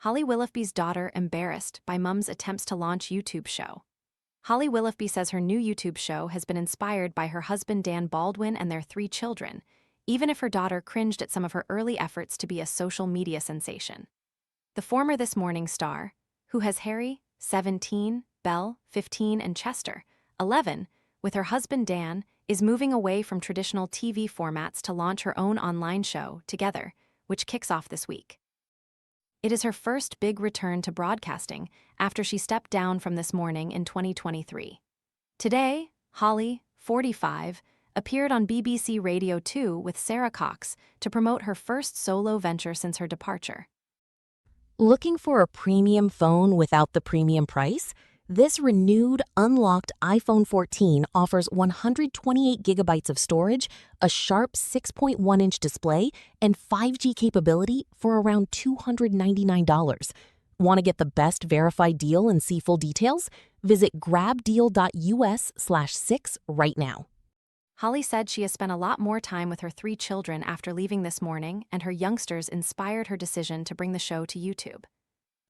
Holly Willoughby's daughter embarrassed by mom's attempts to launch YouTube show. Holly Willoughby says her new YouTube show has been inspired by her husband Dan Baldwin and their 3 children, even if her daughter cringed at some of her early efforts to be a social media sensation. The former This Morning star, who has Harry, 17, Belle, 15, and Chester, 11, with her husband Dan, is moving away from traditional TV formats to launch her own online show, Together, which kicks off this week. It is her first big return to broadcasting after she stepped down from This Morning in 2023. Today, Holly, 45, appeared on BBC Radio 2 with Sarah Cox to promote her first solo venture since her departure. Looking for a premium phone without the premium price? This renewed, unlocked iPhone 14 offers 128 gigabytes of storage, a sharp 6.1-inch display, and 5G capability for around $299. Want to get the best verified deal and see full details? Visit grabdeal.us/6 right now. Holly said she has spent a lot more time with her 3 children after leaving This Morning, and her youngsters inspired her decision to bring the show to YouTube.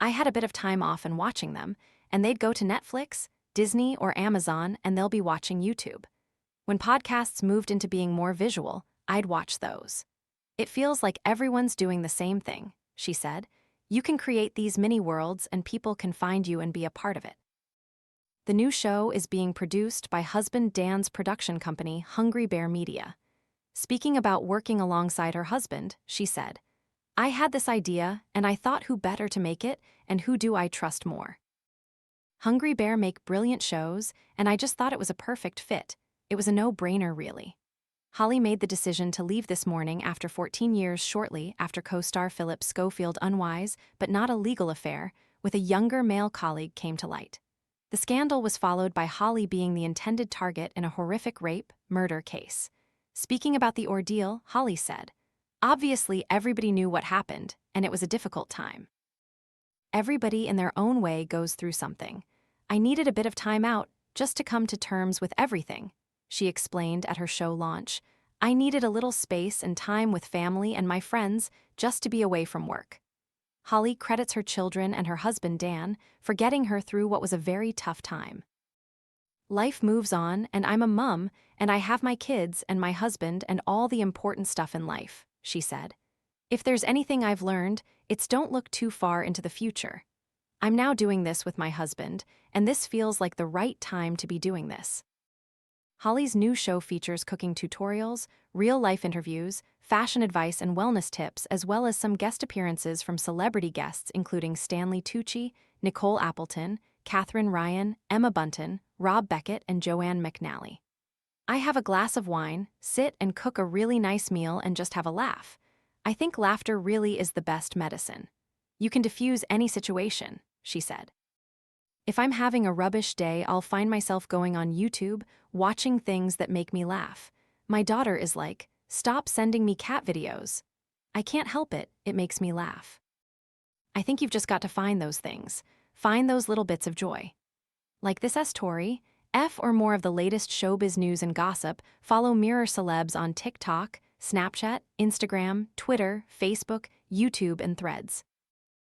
I had a bit of time off and watching them, and they'd go to Netflix, Disney, or Amazon, and they'll be watching YouTube. When podcasts moved into being more visual, I'd watch those. It feels like everyone's doing the same thing, she said. You can create these mini worlds and people can find you and be a part of it. The new show is being produced by husband Dan's production company, Hungry Bear Media. Speaking about working alongside her husband, she said, "I had this idea, and I thought who better to make it, and who do I trust more? Hungry Bear make brilliant shows, and I just thought it was a perfect fit. It was a no-brainer, really." Holly made the decision to leave This Morning after 14 years shortly after co-star Philip Schofield's unwise, but not a legal affair, with a younger male colleague came to light. The scandal was followed by Holly being the intended target in a horrific rape-murder case. Speaking about the ordeal, Holly said, "Obviously, everybody knew what happened, and it was a difficult time. Everybody in their own way goes through something. I needed a bit of time out just to come to terms with everything," she explained at her show launch. "I needed a little space and time with family and my friends just to be away from work." Holly credits her children and her husband Dan for getting her through what was a very tough time. "Life moves on, and I'm a mum, and I have my kids and my husband and all the important stuff in life," she said. "If there's anything I've learned, it's don't look too far into the future. I'm now doing this with my husband, and this feels like the right time to be doing this." Holly's new show features cooking tutorials, real-life interviews, fashion advice and wellness tips, as well as some guest appearances from celebrity guests including Stanley Tucci, Nicole Appleton, Katherine Ryan, Emma Bunton, Rob Beckett, and Joanne McNally. "I have a glass of wine, sit and cook a really nice meal and just have a laugh. I think laughter really is the best medicine. You can diffuse any situation," she said. "If I'm having a rubbish day, I'll find myself going on YouTube, watching things that make me laugh. My daughter is like, 'Stop sending me cat videos.' I can't help it, it makes me laugh." I think you've just got to find those things. Find those little bits of joy. Like this story, or more of the latest showbiz news and gossip, follow Mirror Celebs on TikTok, Snapchat, Instagram, Twitter, Facebook, YouTube, and Threads.